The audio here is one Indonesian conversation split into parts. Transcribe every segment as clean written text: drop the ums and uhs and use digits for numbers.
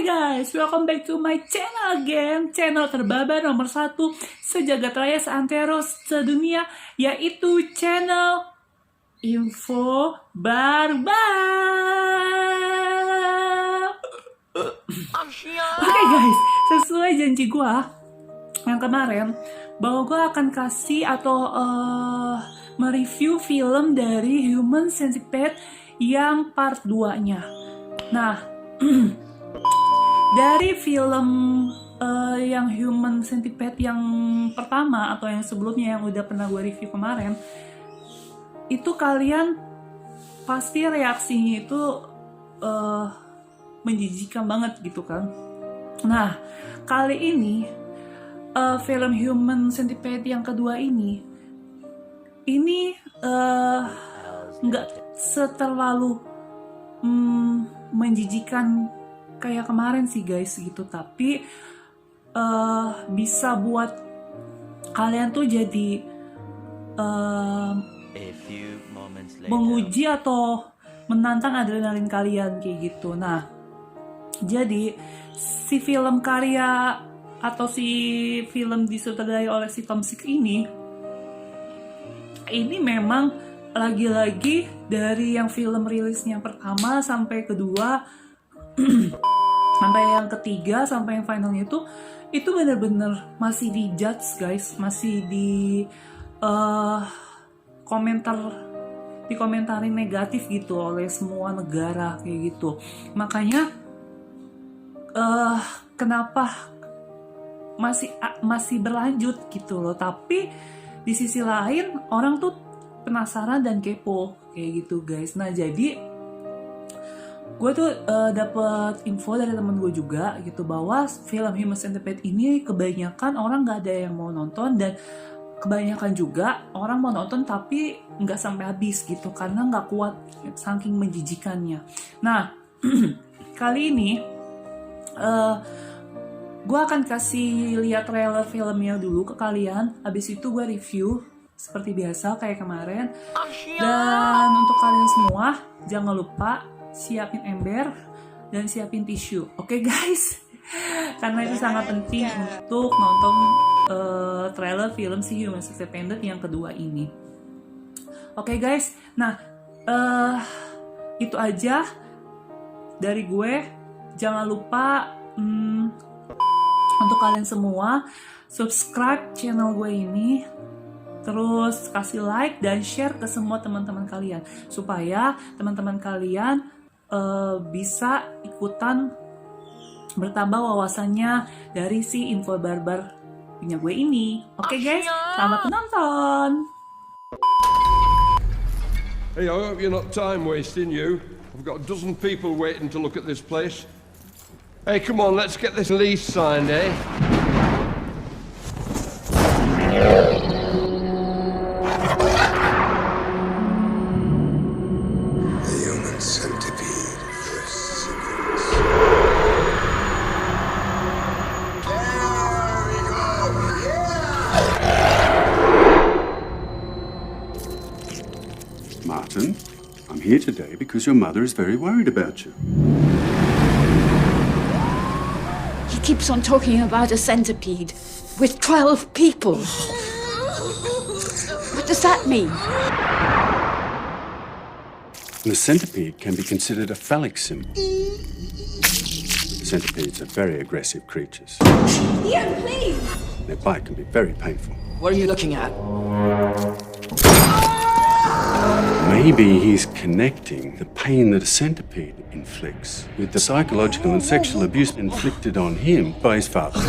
guys, welcome back to my channel again. Channel terbabar nomor 1 sejagat raya seantero sedunia, yaitu channel Info Barbar. Oke guys, sesuai janji gue yang kemarin bahwa gue akan kasih atau mereview film dari Human Centipede yang part 2-nya. Nah, dari film yang Human Centipede yang pertama atau yang sebelumnya yang udah pernah gue review kemarin, itu kalian pasti reaksinya itu menjijikan banget gitu kan. Nah, kali ini film Human Centipede yang kedua ini nggak seterlalu menjijikan kayak kemarin sih guys gitu, tapi bisa buat kalian tuh jadi menguji atau menantang adrenalin kalian kayak gitu. Nah, jadi si film karya atau si film disutradarai oleh si Tom Six ini memang lagi-lagi dari yang film rilisnya pertama sampai kedua sampai yang ketiga sampai yang finalnya itu benar-benar masih di judge guys, masih di komentarin negatif gitu oleh semua negara kayak gitu. Makanya kenapa masih berlanjut gitu loh. Tapi di sisi lain orang tuh penasaran dan kepo kayak gitu guys. Nah, jadi gue tuh dapet info dari temen gue juga gitu bahwa film Human Centipede ini kebanyakan orang nggak ada yang mau nonton, dan kebanyakan juga orang mau nonton tapi nggak sampai habis gitu karena nggak kuat saking menjijikannya. Nah, kali ini gue akan kasih lihat trailer filmnya dulu ke kalian. Habis itu gue review seperti biasa kayak kemarin. Dan untuk kalian semua jangan lupa siapin ember dan siapin tisu. Oke guys, karena itu sangat penting untuk nonton trailer film si Human Centipede yang kedua ini. Oke guys, nah itu aja dari gue. Jangan lupa untuk kalian semua subscribe channel gue ini, terus kasih like dan share ke semua teman-teman kalian supaya teman-teman kalian bisa ikutan bertambah wawasannya dari si Info Barbar punya gue ini. Oke guys, selamat menonton. Hey, I hope you're not time wasting, you. I've got a dozen people waiting to look at this place. Hey, come on, let's get this lease signed, eh? Human Centipede first sequence. There we go! Yeah! Martin, I'm here today because your mother is very worried about you. He keeps on talking about a centipede with 12 people. What does that mean? The centipede can be considered a phallic symbol. Centipedes are very aggressive creatures. Ian, please! Their bite can be very painful. What are you looking at? Maybe he's connecting the pain that a centipede inflicts with the psychological and sexual abuse inflicted on him by his father.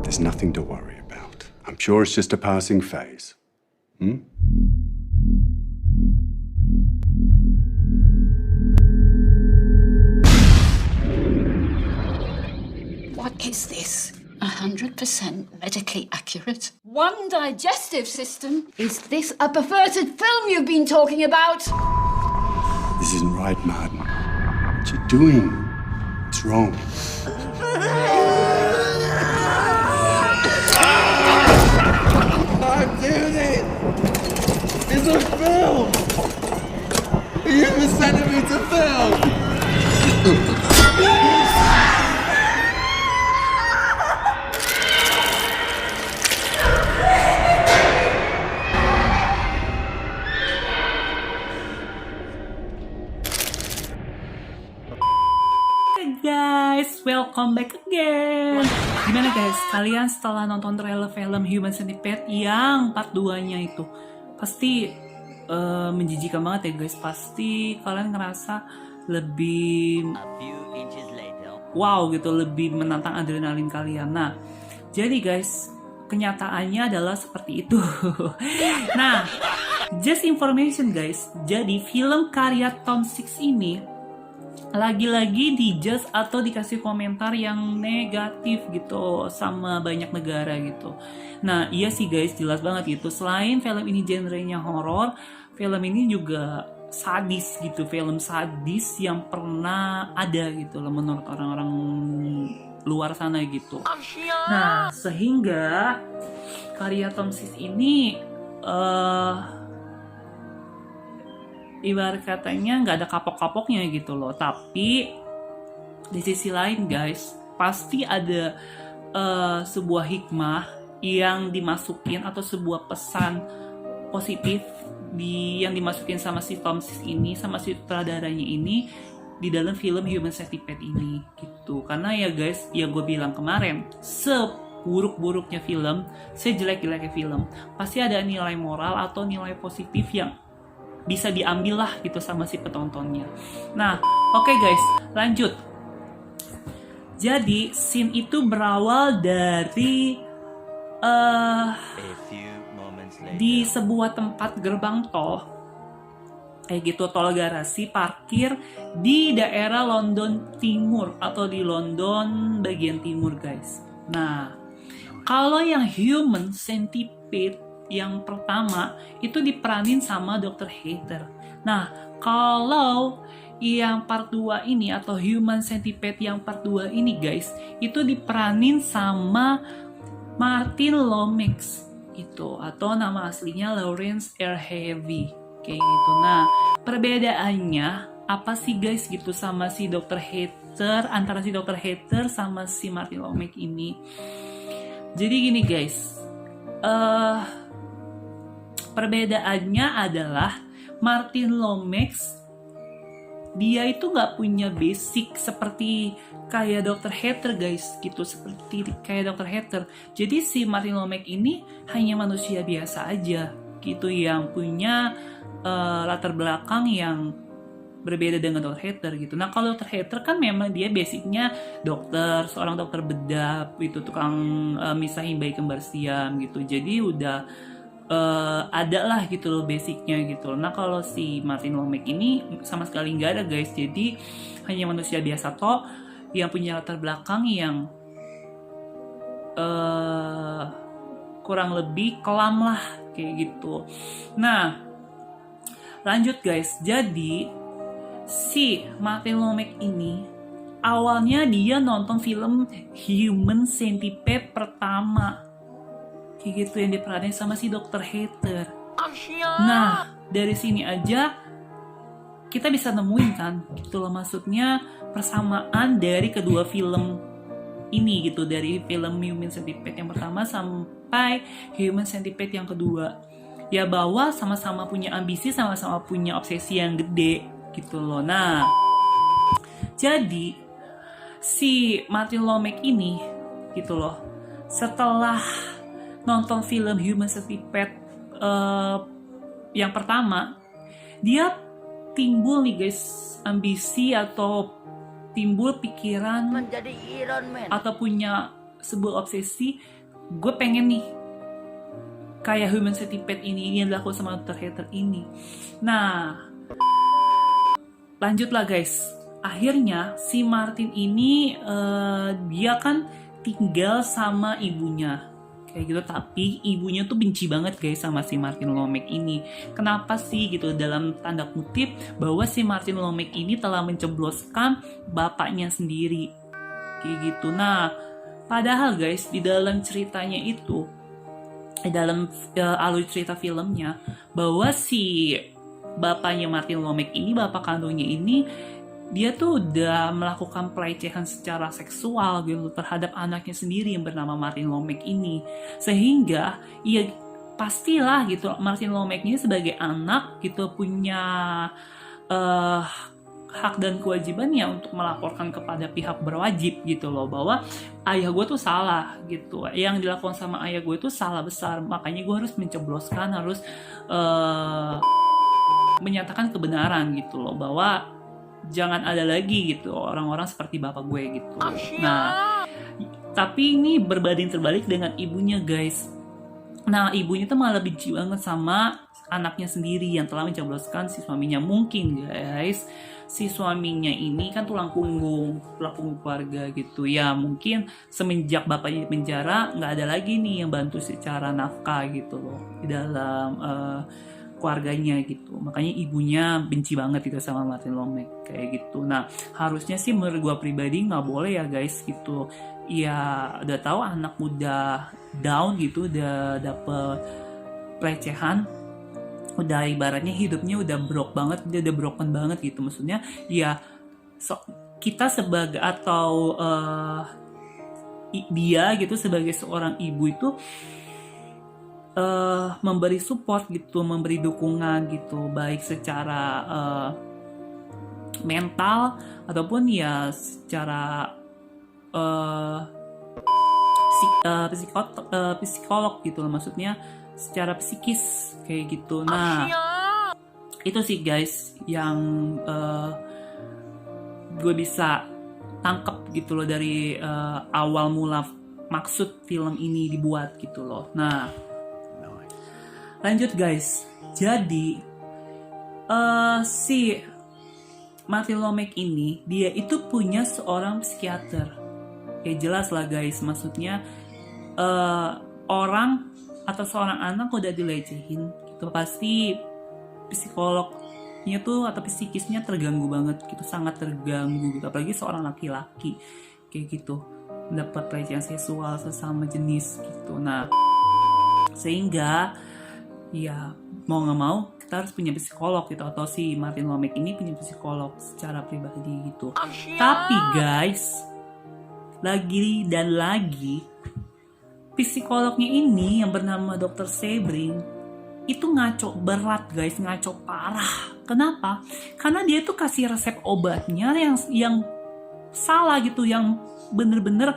There's nothing to worry about. I'm sure it's just a passing phase. What is this? 100% medically accurate. One digestive system? Is this a perverted film you've been talking about? This isn't right, Martin. What you're doing, it's wrong. I'm doing it! It's a film! A Human Centipede film! guys, welcome back again. Gimana guys, kalian setelah nonton trailer film Human Centipede yang part 2-nya itu pasti menjijikan banget ya guys. Pasti kalian ngerasa lebih wow gitu, lebih menantang adrenalin kalian. Nah, jadi guys, kenyataannya adalah seperti itu. Nah, just information guys, jadi film karya Tom Six ini lagi-lagi dijudge atau dikasih komentar yang negatif gitu sama banyak negara gitu. Nah, iya sih guys, jelas banget gitu. Selain film ini genrenya horor, film ini juga sadis gitu, film sadis yang pernah ada gitu loh menurut orang-orang luar sana gitu. Nah, sehingga karya Tom Six ini ibarat katanya nggak ada kapok-kapoknya gitu loh. Tapi di sisi lain guys, pasti ada sebuah hikmah yang dimasukin atau sebuah pesan positif yang dimasukin sama si Tom Six ini, sama si sutradaranya ini di dalam film Human Centipede ini gitu. Karena ya guys, ya gue bilang kemarin, seburuk-buruknya film, sejelek-jeleknya film, pasti ada nilai moral atau nilai positif yang bisa diambil lah gitu sama si penontonnya. Nah, oke guys, lanjut. Jadi scene itu berawal dari di sebuah tempat gerbang tol, kayak gitu, tol garasi parkir di daerah London Timur atau di London bagian timur guys. Nah, kalau yang Human Centipede yang pertama itu diperanin sama Dr. Heather. Nah, kalau yang part 2 ini atau Human Centipede yang part 2 ini guys, itu diperanin sama Martin Lomax itu, atau nama aslinya Lawrence Harvey kayak gitu. Nah, perbedaannya apa sih guys gitu sama si Dr. Heather, antara si Dr. Heather sama si Martin Lomax ini? Jadi gini guys, perbedaannya adalah Martin Lomax dia itu nggak punya basic seperti kayak Dr. Heather guys gitu, seperti kayak Dr. Heather. Jadi si Martin Lomax ini hanya manusia biasa aja gitu yang punya latar belakang yang berbeda dengan Dr. Heather gitu. Nah, kalau Dr. Heather kan memang dia basicnya dokter, seorang dokter bedah itu, tukang misahin bayi kembar siam gitu. Jadi udah ada lah gitu loh basicnya gitu. Nah, kalau si Martin Lomax ini sama sekali nggak ada guys. Jadi hanya manusia biasa toh yang punya latar belakang yang kurang lebih kelam lah kayak gitu. Nah, lanjut guys. Jadi si Martin Lomax ini awalnya dia nonton film Human Centipede pertama kayak gitu yang diperanin sama si Dr. Heather. Nah, dari sini aja kita bisa nemuin kan gitu loh, maksudnya persamaan dari kedua film ini gitu, dari film Human Centipede yang pertama sampai Human Centipede yang kedua. Ya bahwa sama-sama punya ambisi, sama-sama punya obsesi yang gede gitu loh. Nah, jadi si Martin Lomax ini gitu loh, setelah nonton film Human Centipede yang pertama, dia timbul nih guys ambisi atau timbul pikiran menjadi Iron Man atau punya sebuah obsesi, gue pengen nih kayak Human Centipede ini yang dilakukan sama Dr. Heather ini. Nah, lanjutlah guys. Akhirnya si Martin ini dia kan tinggal sama ibunya kayak gitu, tapi ibunya tuh benci banget guys sama si Martin Lomax ini. Kenapa sih gitu, dalam tanda kutip, bahwa si Martin Lomax ini telah mencebloskan bapaknya sendiri kayak gitu. Nah, padahal guys di dalam ceritanya itu, dalam alur cerita filmnya, bahwa si bapaknya Martin Lomax ini, bapak kandungnya ini, dia tuh udah melakukan pelecehan secara seksual gitu terhadap anaknya sendiri yang bernama Martin Lomax ini. Sehingga ya pastilah gitu Martin Lomax ini sebagai anak gitu punya hak dan kewajibannya untuk melaporkan kepada pihak berwajib gitu loh, bahwa ayah gue tuh salah gitu, yang dilakukan sama ayah gue tuh salah besar, makanya gue harus mencebloskan, harus menyatakan kebenaran gitu loh, bahwa jangan ada lagi gitu orang-orang seperti bapak gue gitu. Nah, tapi ini berbanding terbalik dengan ibunya guys. Nah, ibunya tuh malah benci banget sama anaknya sendiri yang telah mencebloskan si suaminya. Mungkin guys, si suaminya ini kan tulang punggung keluarga gitu ya. Mungkin semenjak bapaknya di penjara nggak ada lagi nih yang bantu secara nafkah gitu loh di dalam keluarganya gitu. Makanya ibunya benci banget gitu sama Martin Lomek kayak gitu. Nah, harusnya sih menurut gue pribadi nggak boleh ya guys gitu. Ya udah tahu anak udah down gitu, udah dapet pelecehan, udah ibaratnya hidupnya udah broke banget, udah broken banget gitu. Maksudnya ya kita sebagai atau dia gitu sebagai seorang ibu itu memberi support gitu, memberi dukungan gitu, baik secara mental ataupun ya secara psikolog gitu loh, maksudnya secara psikis kayak gitu. Nah, itu sih guys yang gue bisa tangkap gitu loh dari awal mula maksud film ini dibuat gitu loh. Nah, lanjut guys. Jadi si Martin Lomek ini dia itu punya seorang psikiater. Ya jelas lah guys, maksudnya orang atau seorang anak udah dilecehin gitu, pasti psikolognya tuh atau psikisnya terganggu banget gitu, sangat terganggu gitu, apalagi seorang laki-laki kayak gitu mendapat pelecehan seksual sesama jenis gitu. Nah, sehingga ya mau nggak mau kita harus punya psikolog gitu, atau si Martin Lomek ini punya psikolog secara pribadi gitu. Tapi guys, lagi dan lagi psikolognya ini yang bernama Dr. Sebring itu ngaco berat guys, ngaco parah. Kenapa? Karena dia tuh kasih resep obatnya yang salah gitu, yang bener-bener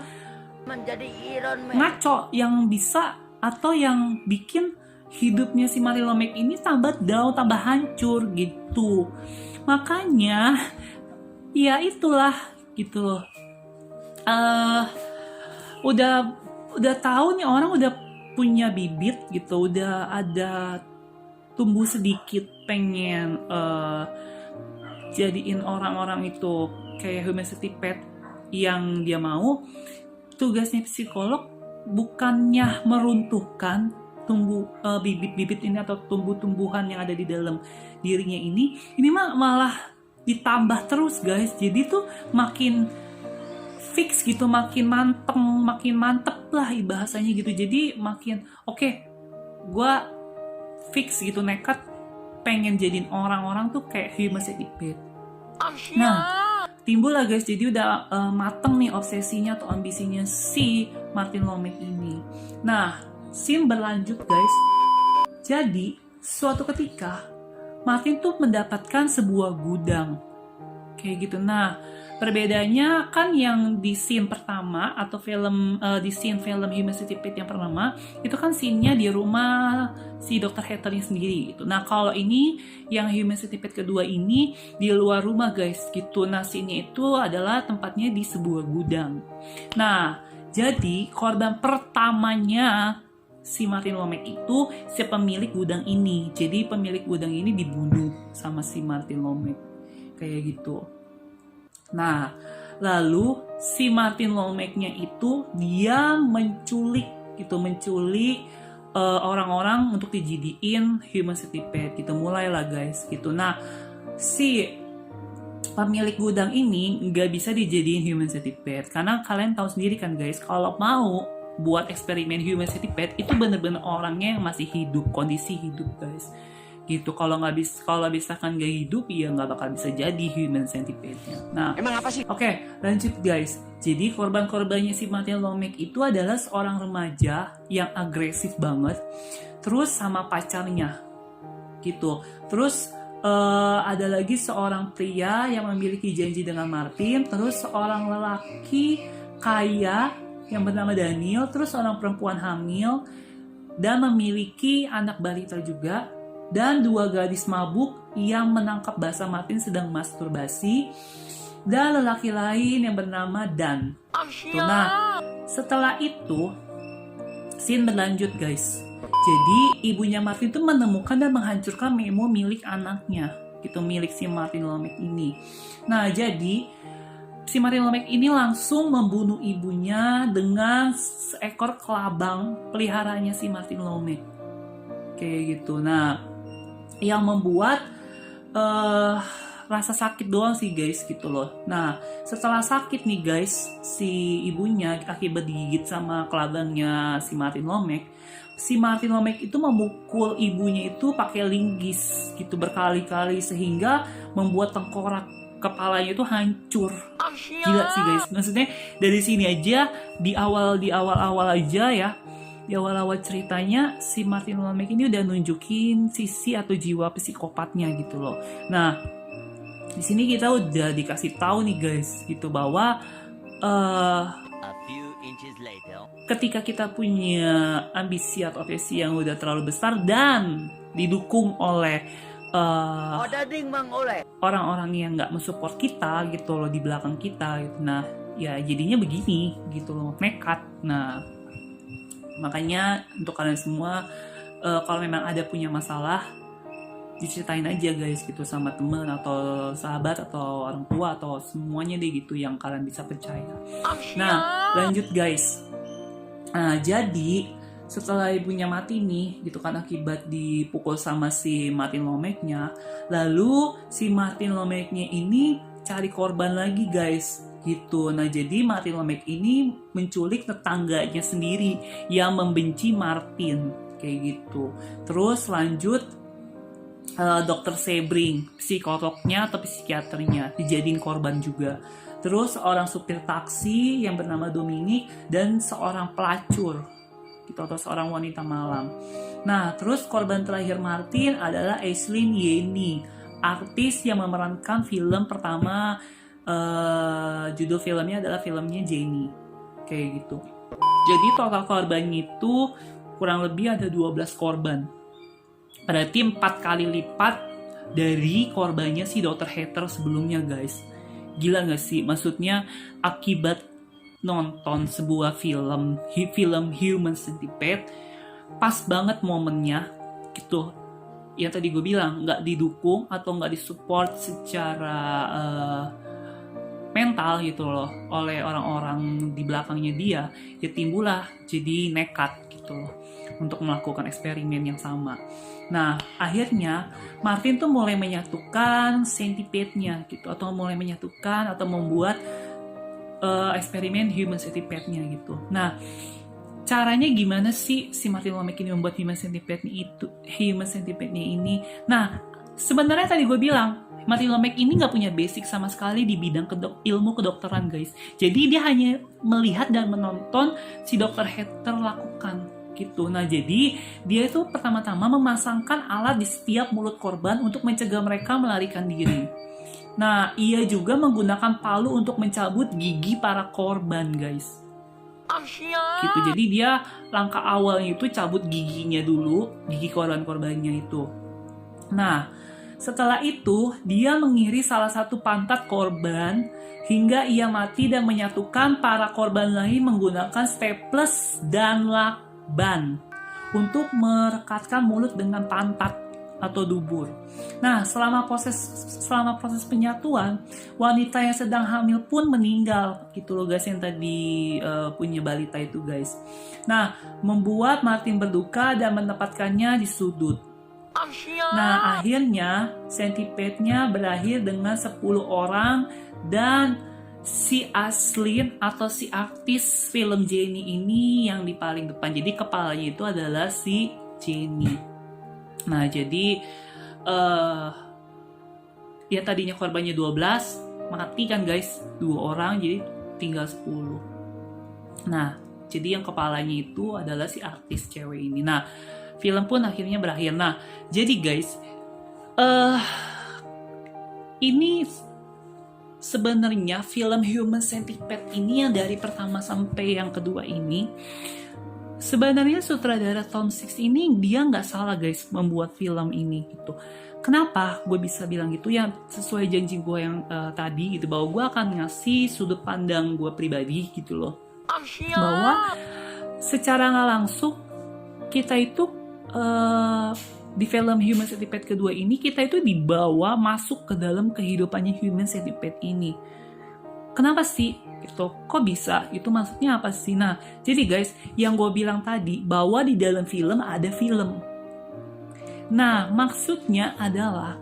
menjadi Iron Man. ngaco, yang bisa atau yang bikin hidupnya si Martin Lomek ini tambah down, tambah hancur gitu. Makanya ya itulah gitu loh. Udah tahu nih orang udah punya bibit gitu, udah ada tumbuh sedikit pengen jadiin orang-orang itu kayak human centipede yang dia mau. Tugasnya psikolog bukannya meruntuhkan bibit-bibit ini atau tumbuh-tumbuhan yang ada di dalam dirinya ini malah ditambah terus guys. Jadi tuh makin fix gitu, makin mantep lah bahasanya gitu. Jadi makin oke, gue fix gitu, nekat pengen jadiin orang-orang tuh kayak human centipede. Nah, timbul lah guys, jadi udah mateng nih obsesinya atau ambisinya si Martin Lomek ini. Nah, scene berlanjut guys. Jadi suatu ketika Martin tuh mendapatkan sebuah gudang kayak gitu. Nah, perbedaannya kan yang di scene pertama atau di scene film Human Centipede yang pertama itu kan scene-nya di rumah si Dr. Hatternya sendiri gitu. Nah, kalau ini yang Human Centipede kedua ini di luar rumah guys gitu. Nah, scene-nya itu adalah tempatnya di sebuah gudang. Nah, jadi korban pertamanya si Martin Lomek itu si pemilik gudang ini. Jadi pemilik gudang ini dibunuh sama si Martin Lomek kayak gitu. Nah, lalu si Martin Lomeknya itu dia menculik orang-orang untuk dijadiin human centipede gitu. Mulailah guys gitu. Nah, si pemilik gudang ini nggak bisa dijadiin human centipede karena kalian tahu sendiri kan guys, kalau mau buat eksperimen human centipede itu bener-bener orangnya yang masih hidup, kondisi hidup guys gitu. Kalau misalkan gak hidup ya nggak bakal bisa jadi human centipede-nya. Nah, Emang apa sih? Oke, lanjut guys. Jadi korban-korbannya si Martin Lomek itu adalah seorang remaja yang agresif banget, terus sama pacarnya gitu. Terus ada lagi seorang pria yang memiliki janji dengan Martin, terus seorang lelaki kaya yang bernama Daniel, terus seorang perempuan hamil dan memiliki anak balita juga, dan 2 gadis mabuk yang menangkap basah Martin sedang masturbasi, dan lelaki lain yang bernama Dan. Nah, setelah itu scene berlanjut guys. Jadi ibunya Martin itu menemukan dan menghancurkan memo milik anaknya, gitu, milik si Martin Lomek ini. Nah, jadi si Martin Lomek ini langsung membunuh ibunya dengan seekor kelabang peliharaannya si Martin Lomek. Kayak gitu. Nah, yang membuat rasa sakit doang sih guys gitu loh. Nah, setelah sakit nih guys, si ibunya akibat digigit sama kelabangnya si Martin Lomek, si Martin Lomek itu memukul ibunya itu pakai linggis gitu berkali-kali sehingga membuat tengkorak kepalanya itu hancur. Gila sih guys. Maksudnya dari sini aja di awal aja ya. Di awal-awal ceritanya si Martin Lomek ini udah nunjukin sisi atau jiwa psikopatnya gitu loh. Nah, di sini kita udah dikasih tahu nih guys gitu bahwa ketika kita punya ambisi atau obsesi yang udah terlalu besar dan didukung oleh orang-orang yang nggak mensupport kita gitu loh di belakang kita gitu. Nah, ya jadinya begini gitu loh, nekat. Nah, makanya untuk kalian semua kalau memang ada punya masalah, diceritain aja guys gitu sama temen atau sahabat atau orang tua atau semuanya deh gitu yang kalian bisa percaya. Nah, lanjut guys. Nah, jadi setelah ibunya mati nih gitu kan akibat dipukul sama si Martin Lomeknya, lalu si Martin Lomeknya ini cari korban lagi guys gitu. Nah, jadi Martin Lomek ini menculik tetangganya sendiri yang membenci Martin kayak gitu. Terus lanjut Dr. Sebring, psikolognya atau psikiaternya, dijadiin korban juga. Terus seorang supir taksi yang bernama Dominic dan seorang pelacur gitu, atau seorang wanita malam. Nah, terus korban terakhir Martin adalah Aislinn Yenny, artis yang memerankan film pertama, judul filmnya adalah filmnya Jenny kayak gitu. Jadi total korbannya itu kurang lebih ada 12 korban. Berarti 4 kali lipat dari korbannya si Dr. Hater sebelumnya guys. Gila gak sih? Maksudnya akibat nonton sebuah film Human Centipede, pas banget momennya gitu. Ya tadi gue bilang gak didukung atau gak disupport secara mental gitu loh oleh orang-orang di belakangnya dia, ya timbullah jadi nekat gitu loh untuk melakukan eksperimen yang sama. Nah, akhirnya Martin tuh mulai menyatukan centipede-nya gitu, atau mulai menyatukan atau membuat eksperimen Human Centipede-nya gitu. Nah, caranya gimana sih si Martin Lomek ini membuat Human Centipede-nya ini? Nah, sebenarnya tadi gue bilang Martin Lomek ini nggak punya basic sama sekali di bidang ilmu kedokteran guys. Jadi dia hanya melihat dan menonton si Dr. Hater lakukan gitu. Nah, jadi dia itu pertama-tama memasangkan alat di setiap mulut korban untuk mencegah mereka melarikan diri. Nah, ia juga menggunakan palu untuk mencabut gigi para korban, guys. Gitu. Jadi dia langkah awalnya itu cabut giginya dulu, gigi korban-korbannya itu. Nah, setelah itu dia mengiris salah satu pantat korban hingga ia mati dan menyatukan para korban lain menggunakan staples dan lakban untuk merekatkan mulut dengan pantat atau dubur. Nah, selama proses penyatuan, wanita yang sedang hamil pun meninggal gitu loh guys, yang tadi punya balita itu guys. Nah, membuat Martin berduka dan menempatkannya di sudut. Nah, akhirnya centipede-nya berakhir dengan 10 orang dan si Aislinn atau si artis film Jenny ini yang di paling depan. Jadi kepalanya itu adalah si Jenny. Nah, jadi ya tadinya korbannya 12, mati kan guys, 2 orang, jadi tinggal 10. Nah, jadi yang kepalanya itu adalah si artis cewek ini. Nah, film pun akhirnya berakhir. Nah, jadi guys, ini sebenarnya film Human Centipede ini yang dari pertama sampai yang kedua ini, sebenarnya sutradara Tom Six ini dia nggak salah guys membuat film ini gitu. Kenapa gue bisa bilang gitu? Ya sesuai janji gue yang tadi gitu, bahwa gue akan ngasih sudut pandang gue pribadi gitu loh, bahwa secara nggak langsung kita itu di film Human Centipede kedua ini kita itu dibawa masuk ke dalam kehidupannya Human Centipede ini. Kenapa sih? Gitu. Kok bisa? Itu maksudnya apa sih? Nah, jadi guys, yang gue bilang tadi bahwa di dalam film ada film. Nah, maksudnya adalah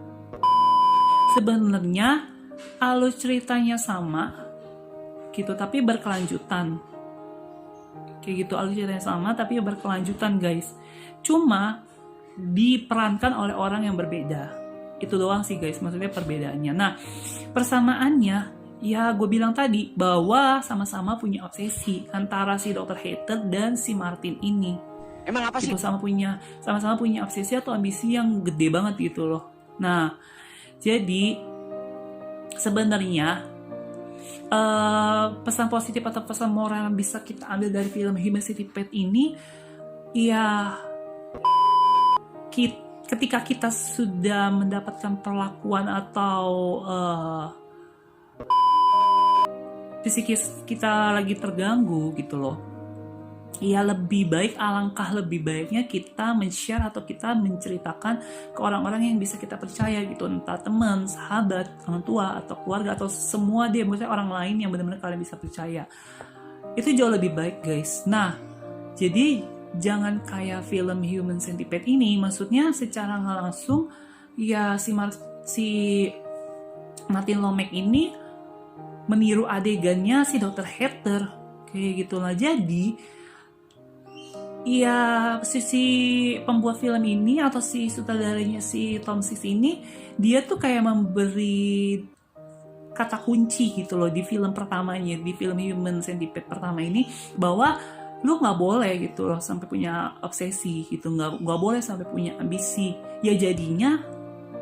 sebenarnya alur ceritanya sama gitu, tapi berkelanjutan. Kayak gitu, alur ceritanya sama tapi berkelanjutan guys. Cuma diperankan oleh orang yang berbeda. Itu doang sih guys, maksudnya perbedaannya. Nah, persamaannya ya gue bilang tadi bahwa sama-sama punya obsesi antara si Dr. Hater dan si Martin ini. Emang apa sih? Gitu, sama-sama punya obsesi atau ambisi yang gede banget gitu loh. Nah, jadi sebenarnya pesan positif atau pesan moral yang bisa kita ambil dari film Human Centipede ini, ya ketika kita sudah mendapatkan perlakuan atau psikis kita lagi terganggu gitu loh, ya lebih baik, alangkah lebih baiknya kita men-share atau kita menceritakan ke orang-orang yang bisa kita percaya gitu, entah teman, sahabat, orang tua, atau keluarga, atau semua dia, maksudnya orang lain yang benar-benar kalian bisa percaya. Itu jauh lebih baik guys. Nah, jadi jangan kayak film Human Centipede ini, maksudnya secara nggak langsung ya si Martin Lomek ini meniru adegannya si Dr. Hater kayak gitulah. Jadi ya si pembuat film ini atau si sutradaranya si Tom Six ini, dia tuh kayak memberi kata kunci gitu loh di film pertamanya, di film Human Centipede pertama ini, bahwa lu nggak boleh gitu loh sampai punya obsesi gitu, nggak boleh sampai punya ambisi. Ya jadinya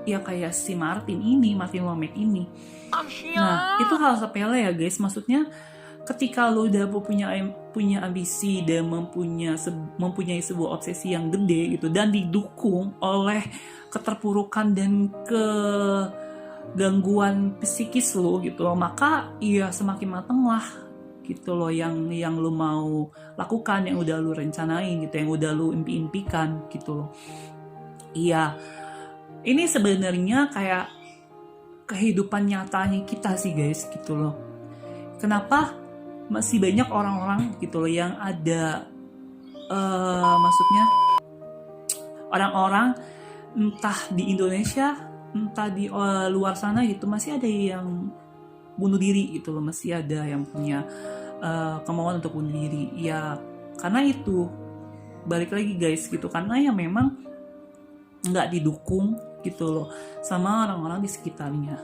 ya kayak si Martin Lomek ini. Nah, itu hal sepele ya guys, maksudnya ketika lu udah punya ambisi dan mempunyai sebuah obsesi yang gede gitu, dan didukung oleh keterpurukan dan kegangguan psikis lu gitu loh, maka ya semakin mateng lah gitu loh yang lu mau lakukan, yang udah lu rencanain gitu, yang udah lu impikan gitu loh. Iya, ini sebenarnya kayak kehidupan nyatanya kita sih guys gitu loh. Kenapa masih banyak orang-orang gitu loh yang ada maksudnya orang-orang entah di Indonesia entah di luar sana gitu, masih ada yang bunuh diri gitu loh, masih ada yang punya kemauan untuk bunuh diri. Ya karena itu balik lagi guys gitu, karena ya memang nggak didukung gitu loh sama orang-orang di sekitarnya.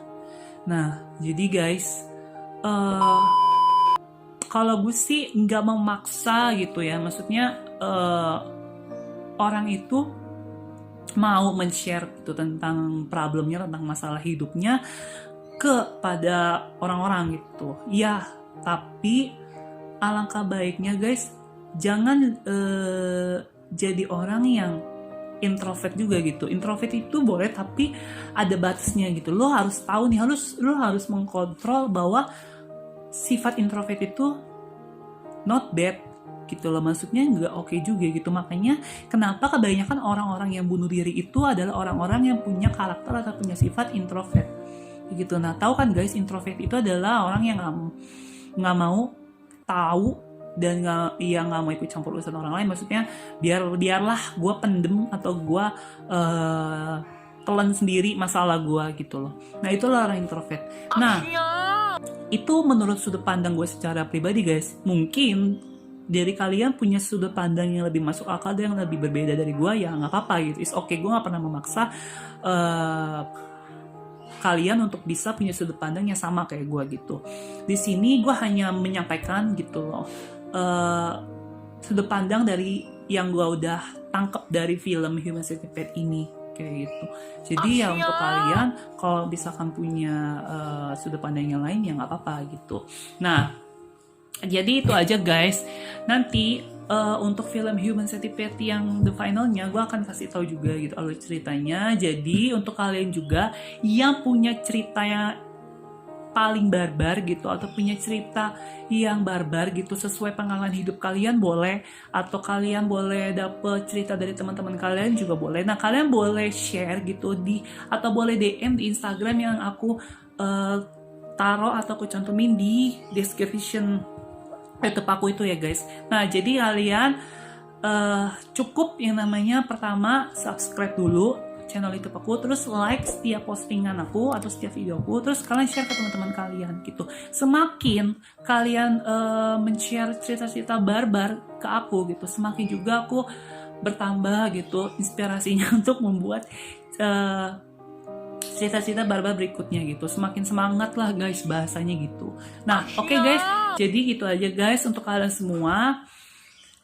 Nah jadi guys, kalau gue sih nggak memaksa gitu ya, maksudnya orang itu mau men-share gitu tentang problemnya, tentang masalah hidupnya kepada orang-orang gitu ya, tapi alangkah baiknya guys jangan jadi orang yang introvert juga gitu. Introvert itu boleh tapi ada batasnya gitu. Lo harus tahu nih, lo harus mengkontrol bahwa sifat introvert itu not bad gitu loh, maksudnya nggak oke juga gitu. Makanya kenapa kebanyakan orang-orang yang bunuh diri itu adalah orang-orang yang punya karakter atau punya sifat introvert gitu. Nah tahu kan guys, introvert itu adalah orang yang nggak mau tahu dan nggak mau ikut campur urusan orang lain. Maksudnya biarlah gue pendem atau gue telan sendiri masalah gue gitu loh. Nah itulah orang introvert. Nah itu menurut sudut pandang gue secara pribadi guys. Mungkin dari kalian punya sudut pandang yang lebih masuk akal dan yang lebih berbeda dari gue, ya nggak apa-apa gitu. It's okay, gue nggak pernah memaksa kalian untuk bisa punya sudut pandang yang sama kayak gue gitu. Di sini gue hanya menyampaikan gitu loh sudut pandang dari yang gue udah tangkep dari film Human Centipede ini kayak gitu. Jadi ya untuk kalian kalau misalkan punya sudut pandang yang lain ya nggak apa-apa gitu. Nah, jadi itu aja guys. Nanti untuk film Human Centipede yang the finalnya gue akan kasih tahu juga gitu alur ceritanya. Jadi untuk kalian juga yang punya ceritanya paling barbar gitu atau punya cerita yang barbar gitu sesuai pengalaman hidup kalian boleh, atau kalian boleh dapet cerita dari teman-teman kalian juga boleh. Nah kalian boleh share gitu atau boleh DM di Instagram yang aku taruh atau aku cantumin di description YouTube aku itu ya guys. Nah jadi kalian cukup yang namanya pertama subscribe dulu channel YouTube aku, terus like setiap postingan aku atau setiap video aku, terus kalian share ke teman-teman kalian gitu. Semakin kalian men-share cerita-cerita barbar ke aku gitu, semakin juga aku bertambah gitu inspirasinya untuk membuat cerita-cerita barbar berikutnya gitu. Semakin semangat lah guys bahasanya gitu. Nah oke guys, jadi gitu aja guys untuk kalian semua.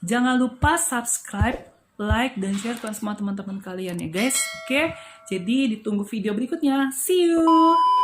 Jangan lupa subscribe, like, dan share ke semua teman-teman kalian ya guys. Oke, jadi ditunggu video berikutnya. See you!